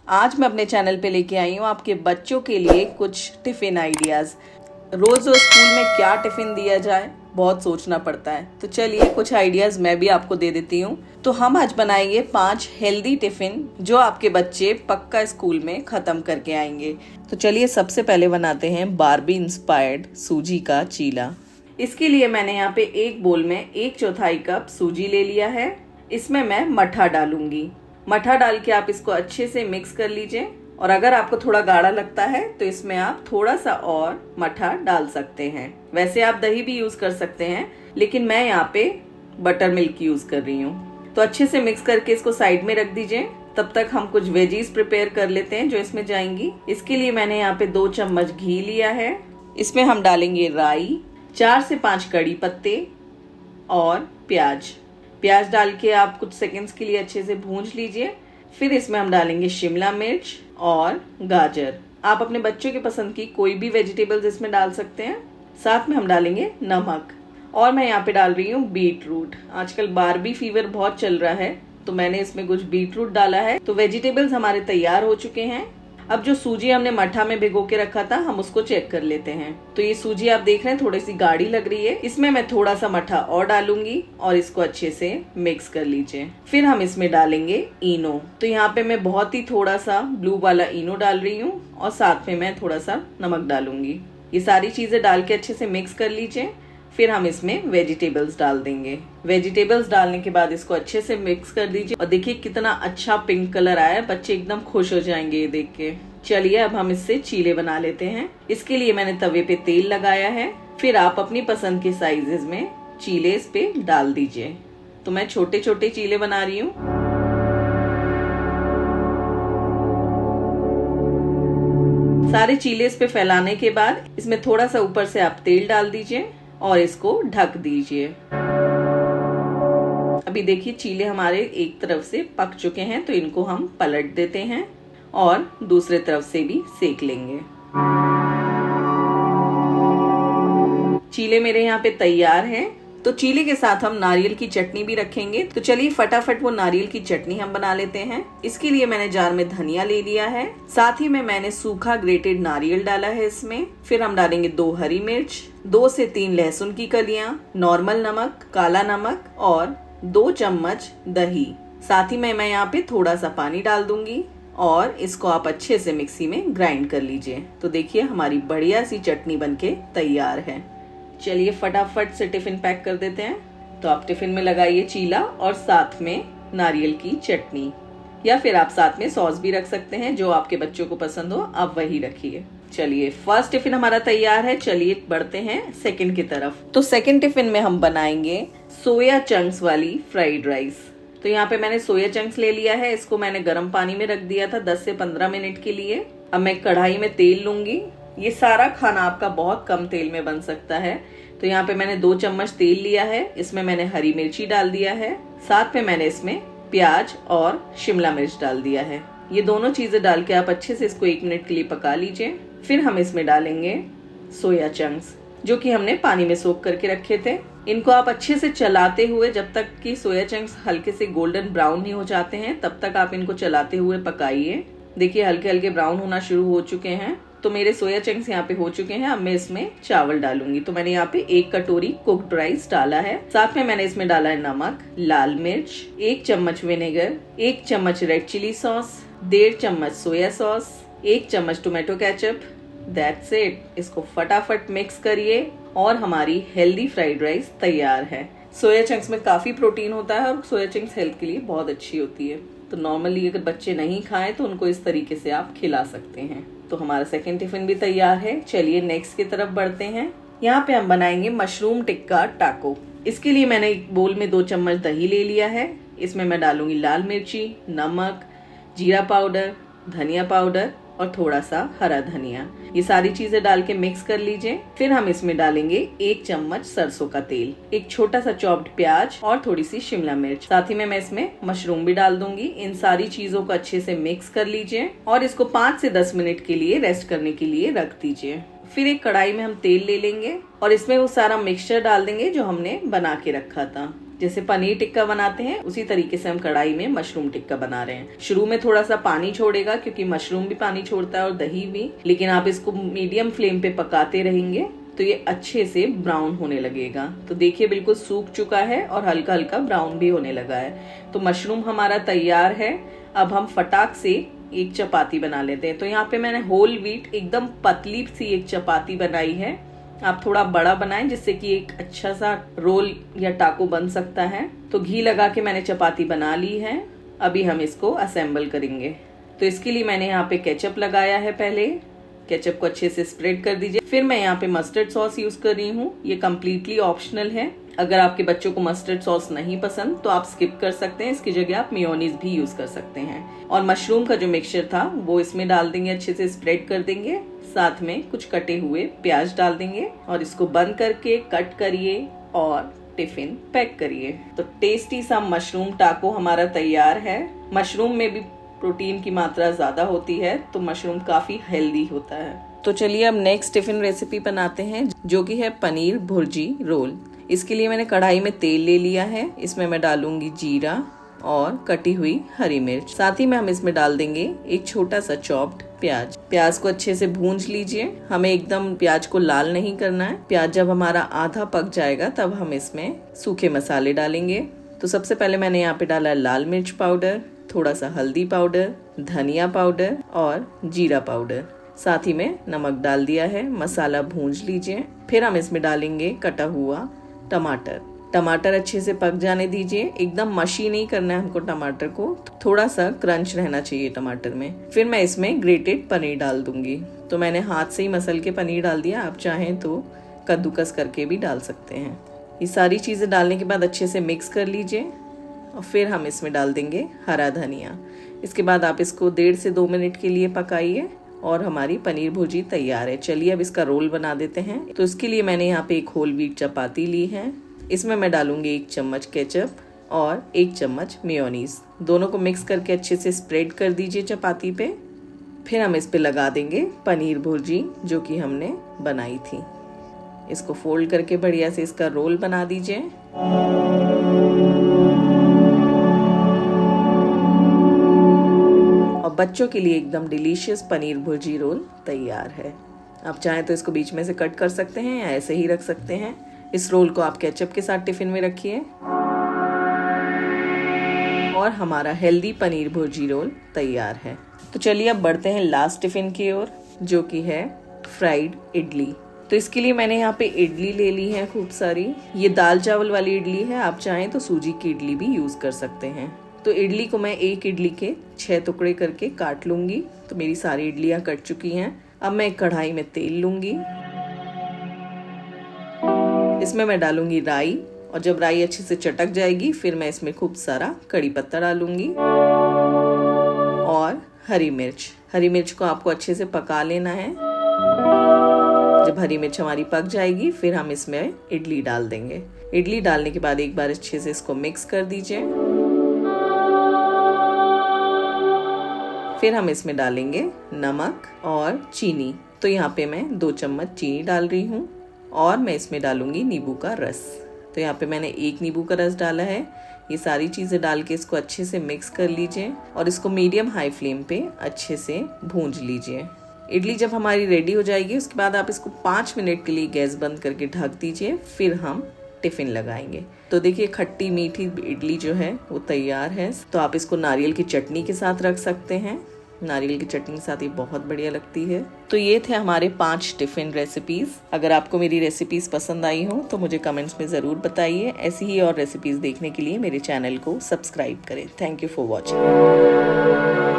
आज मैं अपने चैनल पे लेके आई हूँ आपके बच्चों के लिए कुछ टिफ़िन आइडियाज़। रोज़ रोज़ स्कूल में क्या टिफ़िन दिया जाए, बहुत सोचना पड़ता है। तो चलिए कुछ आइडियाज़ मैं भी आपको दे देती हूँ। तो हम आज बनाएंगे 5 हेल्दी टिफ़िन जो आपके बच्चे पक्का स्कूल में ख़त्म करके आएंगे। तो चलिए सबसे पहले बनाते हैं बारबी इंस्पायर्ड सूजी का चीला। इसके लिए मैंने यहाँ पे एक बोल में 1/4 कप सूजी ले लिया है। इसमें मैं मठा डालूंगी। मठा डाल के आप इसको अच्छे से मिक्स कर लीजिए और अगर आपको थोड़ा गाढ़ा लगता है तो इसमें आप थोड़ा सा और मठा डाल सकते हैं। वैसे आप दही भी यूज कर सकते हैं, लेकिन मैं यहाँ पे बटर मिल्क यूज कर रही हूँ। तो अच्छे से मिक्स करके इसको साइड में रख दीजिए। तब तक हम कुछ वेजीज प्रिपेयर कर लेते हैं जो इसमें जाएंगी। इसके लिए मैंने यहाँ पे 2 चम्मच घी लिया है। इसमें हम डालेंगे राई, 4 से 5 कड़ी पत्ते और प्याज डाल के आप कुछ सेकंड्स के लिए अच्छे से भूंज लीजिए। फिर इसमें हम डालेंगे शिमला मिर्च और गाजर। आप अपने बच्चों की पसंद की कोई भी वेजिटेबल्स इसमें डाल सकते हैं। साथ में हम डालेंगे नमक और मैं यहाँ पे डाल रही हूँ बीट रूट। आजकल बारबी फीवर बहुत चल रहा है तो मैंने इसमें कुछ बीट रूट डाला है। तो वेजिटेबल्स हमारे तैयार हो चुके हैं। अब जो सूजी हमने मठा में भिगो के रखा था हम उसको चेक कर लेते हैं। तो ये सूजी आप देख रहे हैं थोड़ी सी गाढ़ी लग रही है। इसमें मैं थोड़ा सा मठा और डालूंगी और इसको अच्छे से मिक्स कर लीजिए। फिर हम इसमें डालेंगे इनो। तो यहाँ पे मैं बहुत ही थोड़ा सा ब्लू वाला इनो डाल रही हूँ और साथ में मैं थोड़ा सा नमक डालूंगी। ये सारी चीजें डाल के अच्छे से मिक्स कर लीजिए। फिर हम इसमें वेजिटेबल्स डाल देंगे। वेजिटेबल्स डालने के बाद इसको अच्छे से मिक्स कर दीजिए और देखिए कितना अच्छा पिंक कलर आया है। बच्चे एकदम खुश हो जाएंगे ये देख के। चलिए अब हम इससे चीले बना लेते हैं। इसके लिए मैंने तवे पे तेल लगाया है। फिर आप अपनी पसंद के साइजेस में चीले इस पे डाल दीजिए। तो मैं छोटे छोटे चीले बना रही हूँ। सारे चीले इस पे फैलाने के बाद इसमें थोड़ा सा ऊपर से आप तेल डाल दीजिए और इसको ढक दीजिए। अभी देखिए चीले हमारे एक तरफ से पक चुके हैं तो इनको हम पलट देते हैं और दूसरे तरफ से भी सेक लेंगे। चीले मेरे यहाँ पे तैयार हैं। तो चीले के साथ हम नारियल की चटनी भी रखेंगे। तो चलिए फटाफट वो नारियल की चटनी हम बना लेते हैं। इसके लिए मैंने जार में धनिया ले लिया है। साथ ही में मैंने सूखा ग्रेटेड नारियल डाला है इसमें। फिर हम डालेंगे 2 हरी मिर्च, 2 से 3 लहसुन की कलियां, नॉर्मल नमक, काला नमक और 2 चम्मच दही। साथ ही में मैं यहाँ पे थोड़ा सा पानी डाल दूंगी और इसको आप अच्छे से मिक्सी में ग्राइंड कर लीजिए। तो देखिए हमारी बढ़िया सी चटनी बनके तैयार है। चलिए फटाफट से टिफिन पैक कर देते हैं। तो आप टिफिन में लगाइए चीला और साथ में नारियल की चटनी, या फिर आप साथ में सॉस भी रख सकते हैं। जो आपके बच्चों को पसंद हो आप वही रखिए। चलिए फर्स्ट टिफिन हमारा तैयार है। चलिए बढ़ते हैं सेकंड की तरफ। तो सेकंड टिफिन में हम बनाएंगे सोया चंक्स वाली फ्राइड राइस। तो यहाँ पे मैंने सोया चंक्स ले लिया है। इसको मैंने गर्म पानी में रख दिया था 10 से 15 मिनट के लिए। अब मैं कढ़ाई में तेल लूंगी। ये सारा खाना आपका बहुत कम तेल में बन सकता है। तो यहाँ पे मैंने 2 चम्मच तेल लिया है। इसमें मैंने हरी मिर्ची डाल दिया है। साथ में मैंने इसमें प्याज और शिमला मिर्च डाल दिया है। ये दोनों चीजें डाल के आप अच्छे से इसको 1 मिनट के लिए पका लीजिए। फिर हम इसमें डालेंगे सोया चंक्स जो कि हमने पानी में सोक करके रखे थे। इनको आप अच्छे से चलाते हुए जब तक कि सोया चंक्स हल्के से गोल्डन ब्राउन नहीं हो जाते हैं तब तक आप इनको चलाते हुए पकाइए। देखिए हल्के हल्के ब्राउन होना शुरू हो चुके हैं। तो मेरे सोया चंक्स यहाँ पे हो चुके हैं। अब मैं इसमें चावल डालूंगी। तो मैंने यहाँ पे 1 कटोरी कुक्ड राइस डाला है। साथ में मैंने इसमें डाला है नमक, लाल मिर्च, 1 चम्मच विनेगर, 1 चम्मच रेड चिली सॉस, 1.5 चम्मच सोया सॉस, 1 चम्मच टोमेटो केचप। That's it. इसको फटाफट मिक्स करिए और हमारी हेल्दी फ्राइड राइस तैयार है। सोया चंक्स में काफी प्रोटीन होता है और सोया चंक्स हेल्थ के लिए बहुत अच्छी होती है। तो नॉर्मली अगर बच्चे नहीं खाएं तो उनको इस तरीके से आप खिला सकते हैं। तो हमारा सेकंड टिफिन भी तैयार है। चलिए नेक्स्ट की तरफ बढ़ते हैं। यहाँ पे हम बनाएंगे मशरूम टिक्का टाको। इसके लिए मैंने एक बोल में 2 चम्मच दही ले लिया है। इसमें मैं डालूंगी लाल मिर्ची, नमक, जीरा पाउडर, धनिया पाउडर और थोड़ा सा हरा धनिया। ये सारी चीजें डाल के मिक्स कर लीजिए। फिर हम इसमें डालेंगे 1 चम्मच सरसों का तेल, एक छोटा सा चॉप्ड प्याज और थोड़ी सी शिमला मिर्च। साथ ही में मैं इसमें मशरूम भी डाल दूंगी। इन सारी चीजों को अच्छे से मिक्स कर लीजिए और इसको 5 से 10 मिनट के लिए रेस्ट करने के लिए रख दीजिए। फिर एक कढ़ाई में हम तेल ले लेंगे और इसमें वो सारा मिक्सचर डाल देंगे जो हमने बना के रखा था। जैसे पनीर टिक्का बनाते हैं उसी तरीके से हम कढ़ाई में मशरूम टिक्का बना रहे हैं। शुरू में थोड़ा सा पानी छोड़ेगा क्योंकि मशरूम भी पानी छोड़ता है और दही भी, लेकिन आप इसको मीडियम फ्लेम पे पकाते रहेंगे तो ये अच्छे से ब्राउन होने लगेगा। तो देखिए बिल्कुल सूख चुका है और हल्का हल्का ब्राउन भी होने लगा है। तो मशरूम हमारा तैयार है। अब हम फटाक से एक चपाती बना लेते हैं। तो यहाँ पे मैंने होल व्हीट एकदम पतली सी एक चपाती बनाई है। आप थोड़ा बड़ा बनाएं जिससे कि एक अच्छा सा रोल या टाको बन सकता है। तो घी लगा के मैंने चपाती बना ली है। अभी हम इसको असेंबल करेंगे। तो इसके लिए मैंने यहाँ पे केचप लगाया है। पहले केचप को अच्छे से स्प्रेड कर दीजिए। फिर मैं यहाँ पे मस्टर्ड सॉस यूज कर रही हूँ। ये कम्प्लीटली ऑप्शनल है। अगर आपके बच्चों को मस्टर्ड सॉस नहीं पसंद तो आप स्किप कर सकते हैं। इसकी जगह आप मेयोनीज भी यूज कर सकते हैं। और मशरूम का जो मिक्सचर था वो इसमें डाल देंगे, अच्छे से स्प्रेड कर देंगे। साथ में कुछ कटे हुए प्याज डाल देंगे और इसको बंद करके कट करिए और टिफिन पैक करिए। तो टेस्टी सा मशरूम टाको हमारा तैयार है। मशरूम में भी प्रोटीन की मात्रा ज्यादा होती है तो मशरूम काफी हेल्दी होता है। तो चलिए अब नेक्स्ट टिफिन रेसिपी बनाते हैं जो कि है पनीर भुर्जी रोल। इसके लिए मैंने कढ़ाई में तेल ले लिया है। इसमें मैं डालूंगी जीरा और कटी हुई हरी मिर्च। साथ ही में हम इसमें डाल देंगे एक छोटा सा चॉप्ड प्याज। प्याज को अच्छे से भूंज लीजिए। हमें एकदम प्याज को लाल नहीं करना है। प्याज जब हमारा आधा पक जाएगा तब हम इसमें सूखे मसाले डालेंगे। तो सबसे पहले मैंने यहाँ पे डाला है लाल मिर्च पाउडर, थोड़ा सा हल्दी पाउडर, धनिया पाउडर और जीरा पाउडर। साथ ही में नमक डाल दिया है। मसाला भूंज लीजिए। फिर हम इसमें डालेंगे कटा हुआ टमाटर। टमाटर अच्छे से पक जाने दीजिए। एकदम मशी नहीं करना है हमको टमाटर को, थोड़ा सा क्रंच रहना चाहिए टमाटर में। फिर मैं इसमें ग्रेटेड पनीर डाल दूंगी। तो मैंने हाथ से ही मसल के पनीर डाल दिया। आप चाहें तो कद्दूकस करके भी डाल सकते हैं। ये सारी चीजें डालने के बाद अच्छे से मिक्स कर लीजिए और फिर हम इसमें डाल देंगे हरा धनिया। इसके बाद आप इसको 1.5 से 2 मिनट के लिए पकाइए और हमारी पनीर भुर्जी तैयार है। चलिए अब इसका रोल बना देते हैं। तो इसके लिए मैंने यहाँ पे एक होल व्हीट चपाती ली है। इसमें मैं डालूंगी 1 चम्मच केचप और 1 चम्मच मेयोनीज। दोनों को मिक्स करके अच्छे से स्प्रेड कर दीजिए चपाती पे। फिर हम इस पे लगा देंगे पनीर भुर्जी जो कि हमने बनाई थी। इसको फोल्ड करके बढ़िया से इसका रोल बना दीजिए। और बच्चों के लिए एकदम डिलीशियस पनीर भुर्जी रोल तैयार है। आप चाहें तो इसको बीच में से कट कर सकते हैं या ऐसे ही रख सकते हैं। इस रोल को आप केचप के साथ टिफिन में रखिए और हमारा हेल्दी पनीर भुर्जी रोल तैयार है। तो चलिए अब बढ़ते हैं लास्ट टिफिन की ओर जो कि है फ्राइड इडली। तो इसके लिए मैंने यहाँ पे इडली ले ली है खूब सारी। ये दाल चावल वाली इडली है। आप चाहें तो सूजी की इडली भी यूज कर सकते हैं। तो इडली को मैं एक इडली के 6 टुकड़े करके काट लूंगी। तो मेरी सारी इडलियां कट चुकी हैं। अब मैं एक कढ़ाई में तेल लूंगी। इसमें मैं डालूंगी राई और जब राई अच्छे से चटक जाएगी फिर मैं इसमें खूब सारा कड़ी पत्ता डालूंगी और हरी मिर्च। हरी मिर्च को आपको अच्छे से पका लेना है। जब हरी मिर्च हमारी पक जाएगी फिर हम इसमें इडली डाल देंगे। इडली डालने के बाद एक बार अच्छे से इसको मिक्स कर दीजिए। फिर हम इसमें डालेंगे नमक और चीनी। तो यहाँ पे मैं 2 चम्मच चीनी डाल रही हूँ और मैं इसमें डालूंगी नींबू का रस। तो यहाँ पे मैंने 1 नींबू का रस डाला है। ये सारी चीजें डाल के इसको अच्छे से मिक्स कर लीजिए और इसको मीडियम हाई फ्लेम पे अच्छे से भूंज लीजिए। इडली जब हमारी रेडी हो जाएगी उसके बाद आप इसको 5 मिनट के लिए गैस बंद करके ढक दीजिए। फिर हम टिफिन लगाएंगे। तो देखिए खट्टी मीठी इडली जो है वो तैयार है। तो आप इसको नारियल की चटनी के साथ रख सकते हैं। नारियल की चटनी के साथ ये बहुत बढ़िया लगती है। तो ये थे हमारे 5 टिफिन रेसिपीज। अगर आपको मेरी रेसिपीज पसंद आई हो तो मुझे कमेंट्स में जरूर बताइए। ऐसी ही और रेसिपीज देखने के लिए मेरे चैनल को सब्सक्राइब करें। Thank you for watching.